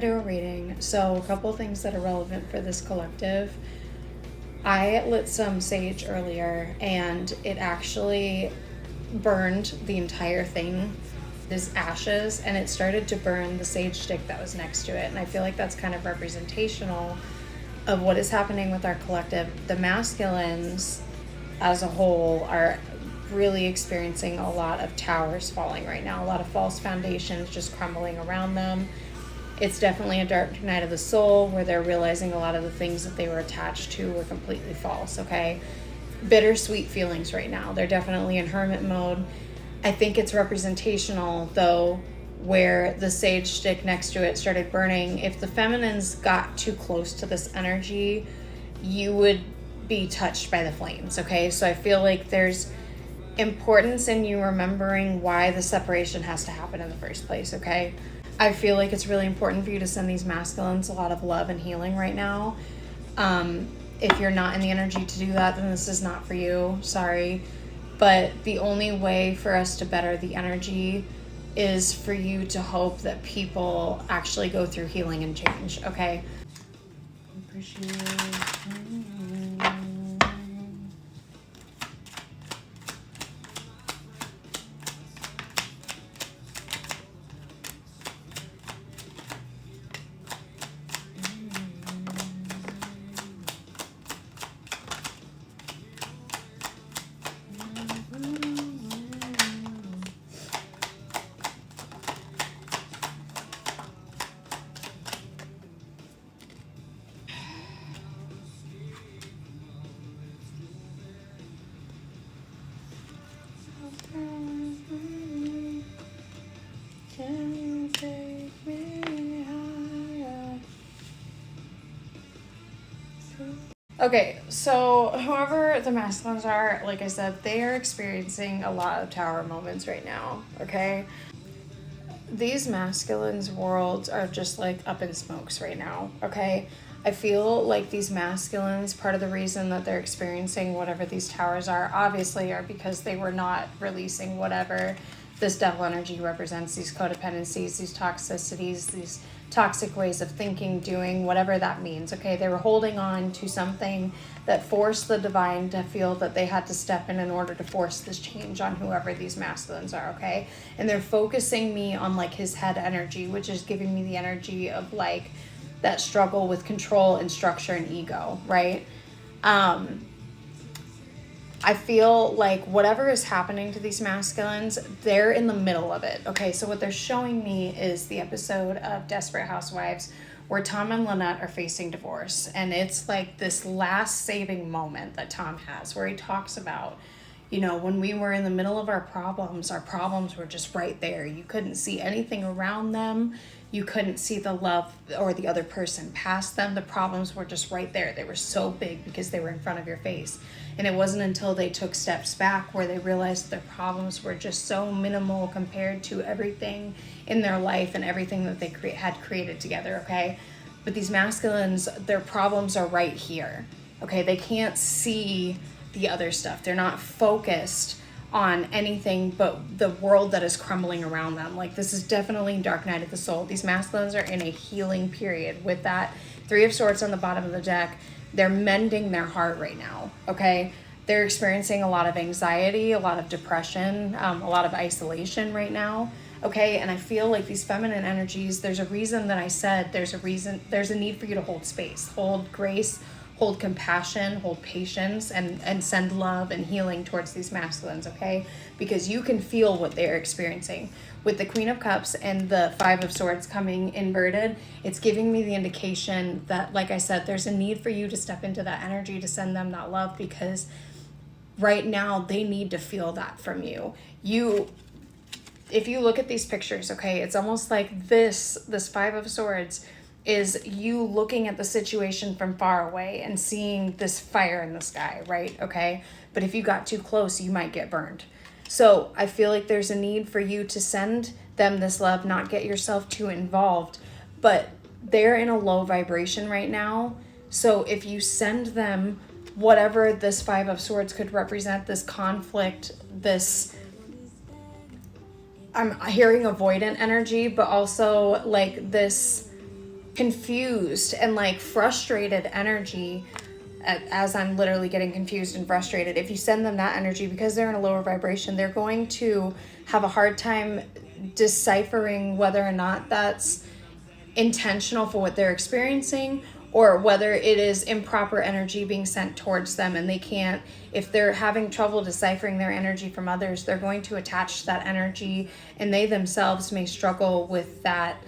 to do a reading. So a couple things that are relevant for this collective. I lit some sage earlier and it actually burned the entire thing. There's ashes and it started to burn the sage stick that was next to it. And I feel like that's kind of representational of what is happening with our collective. The masculines as a whole are really experiencing a lot of towers falling right now, a lot of false foundations just crumbling around them. It's definitely a dark night of the soul where they're realizing a lot of the things that they were attached to were completely false, okay? Bittersweet feelings right now. They're definitely in hermit mode. I think it's representational, though, where the sage stick next to it started burning. If the feminines got too close to this energy, you would be touched by the flames, okay? So I feel like there's importance in you remembering why the separation has to happen in the first place, okay? I feel like it's really important for you to send these masculines a lot of love and healing right now. If you're not in the energy to do that, then this is not for you. Sorry. But the only way for us to better the energy is for you to hope that people actually go through healing and change, okay? Appreciate Okay, so whoever the masculines are, like I said, they are experiencing a lot of tower moments right now, okay? These masculines' worlds are just like up in smokes right now, okay? I feel like these masculines, part of the reason that they're experiencing whatever these towers are, obviously, are because they were not releasing whatever this devil energy represents, these codependencies, these toxicities, these toxic ways of thinking, doing, whatever that means, okay? They were holding on to something that forced the divine to feel that they had to step in order to force this change on whoever these masculines are, okay? And they're focusing me on like his head energy, which is giving me the energy of like that struggle with control and structure and ego, right? I feel like whatever is happening to these masculines, they're in the middle of it. Okay, so what they're showing me is the episode of Desperate Housewives where Tom and Lynette are facing divorce. And it's like this last saving moment that Tom has where he talks about, you know, when we were in the middle of our problems were just right there. You couldn't see anything around them. You couldn't see the love or the other person past them. The problems were just right there. They were so big because they were in front of your face. And it wasn't until they took steps back where they realized their problems were just so minimal compared to everything in their life and everything that they had created together, okay? But these masculines, their problems are right here, okay? They can't see the other stuff. They're not focused on anything but the world that is crumbling around them. Like, this is definitely dark night of the soul. These masculines are in a healing period with that Three of Swords on the bottom of the deck. They're mending their heart right now, okay? They're experiencing a lot of anxiety, a lot of depression, a lot of isolation right now, okay? And I feel like these feminine energies, there's a reason that I said there's a need for you to hold space, hold grace, hold compassion, hold patience, and send love and healing towards these masculines, okay? Because you can feel what they're experiencing. With the Queen of Cups and the Five of Swords coming inverted, it's giving me the indication that, like I said, there's a need for you to step into that energy to send them that love, because right now they need to feel that from you. If you look at these pictures, okay, it's almost like this Five of Swords is you looking at the situation from far away and seeing this fire in the sky, right? Okay. But if you got too close, you might get burned. So I feel like there's a need for you to send them this love, not get yourself too involved, but they're in a low vibration right now. So if you send them whatever this Five of Swords could represent, this conflict, I'm hearing avoidant energy, but also like this confused and like frustrated energy, as I'm literally getting confused and frustrated, if you send them that energy, because they're in a lower vibration, they're going to have a hard time deciphering whether or not that's intentional for what they're experiencing, or whether it is improper energy being sent towards them. And they can't, if they're having trouble deciphering their energy from others, they're going to attach that energy, and they themselves may struggle with that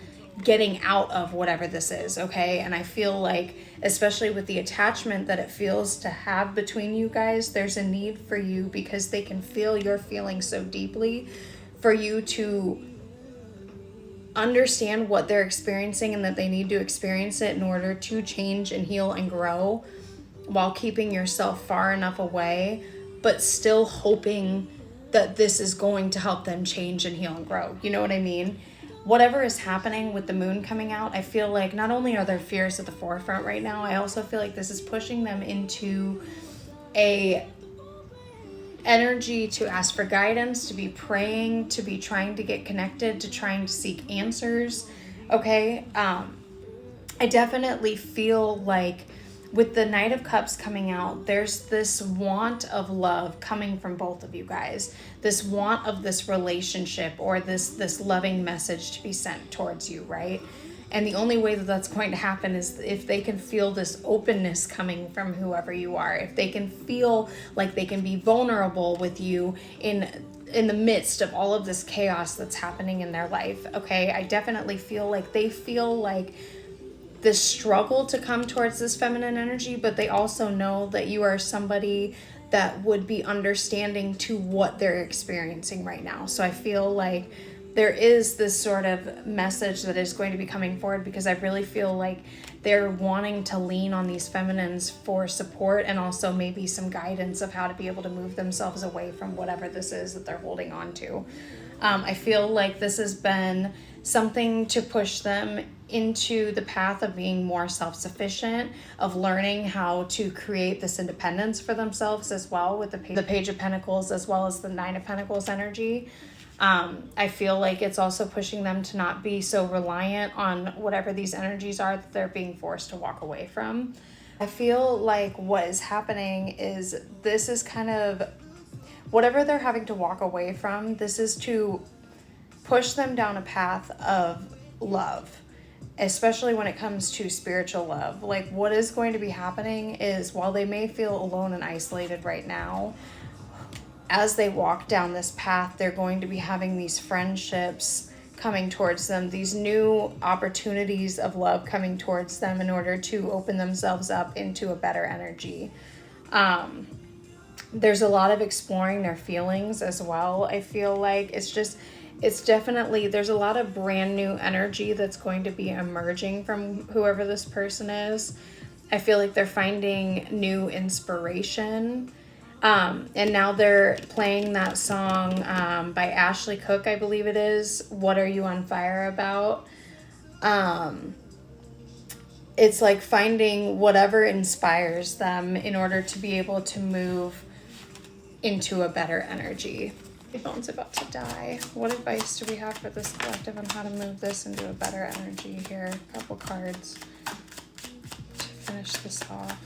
getting out of whatever this is, okay? And I feel like, especially with the attachment that it feels to have between you guys, there's a need for you, because they can feel your feelings so deeply, for you to understand what they're experiencing, and that they need to experience it in order to change and heal and grow, while keeping yourself far enough away, but still hoping that this is going to help them change and heal and grow. You know what I mean? Whatever is happening with the moon coming out, I feel like not only are their fears at the forefront right now, I also feel like this is pushing them into a energy to ask for guidance, to be praying, to be trying to get connected, to trying to seek answers. Okay. I definitely feel like with the Knight of Cups coming out, there's this want of love coming from both of you guys, this want of this relationship, or this loving message to be sent towards you, right? And the only way that that's going to happen is if they can feel this openness coming from whoever you are, if they can feel like they can be vulnerable with you in the midst of all of this chaos that's happening in their life. Okay, I definitely feel like they feel like this struggle to come towards this feminine energy, but they also know that you are somebody that would be understanding to what they're experiencing right now. So I feel like there is this sort of message that is going to be coming forward, because I really feel like they're wanting to lean on these feminines for support, and also maybe some guidance of how to be able to move themselves away from whatever this is that they're holding on to. I feel like this has been something to push them into the path of being more self-sufficient, of learning how to create this independence for themselves as well, with the Page of Pentacles as well as the Nine of Pentacles energy. I feel like it's also pushing them to not be so reliant on whatever these energies are that they're being forced to walk away from. I feel like what is happening is this is kind of whatever they're having to walk away from. This is to push them down a path of love, especially when it comes to spiritual love. Like, what is going to be happening is, while they may feel alone and isolated right now, as they walk down this path, they're going to be having these friendships coming towards them, these new opportunities of love coming towards them, in order to open themselves up into a better energy. There's a lot of exploring their feelings as well. I feel like it's definitely, there's a lot of brand new energy that's going to be emerging from whoever this person is. I feel like they're finding new inspiration. And now they're playing that song by Ashley Cook, I believe it is, What Are You on Fire About? It's like finding whatever inspires them in order to be able to move into a better energy. The phone's about to die. What advice do we have for this collective on how to move this into a better energy here? A couple cards to finish this off.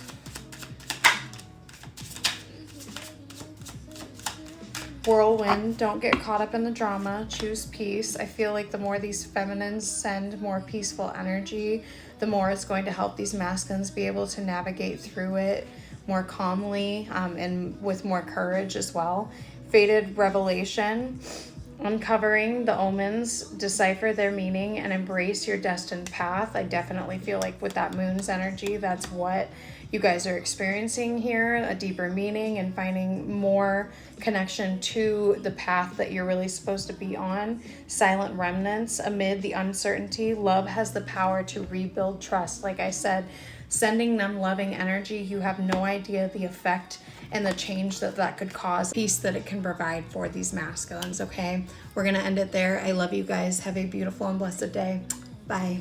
Whirlwind, don't get caught up in the drama, choose peace. I feel like the more these feminines send more peaceful energy, the more it's going to help these masculines be able to navigate through it more calmly, and with more courage as well. Fated Revelation, uncovering the omens, decipher their meaning, and embrace your destined path. I definitely feel like with that moon's energy, that's what you guys are experiencing here, a deeper meaning and finding more connection to the path that you're really supposed to be on. Silent remnants amid the uncertainty. Love has the power to rebuild trust. Like I said, sending them loving energy, you have no idea the effect and the change that could cause, peace that it can provide for these masculines, okay? We're gonna end it there. I love you guys. Have a beautiful and blessed day. Bye.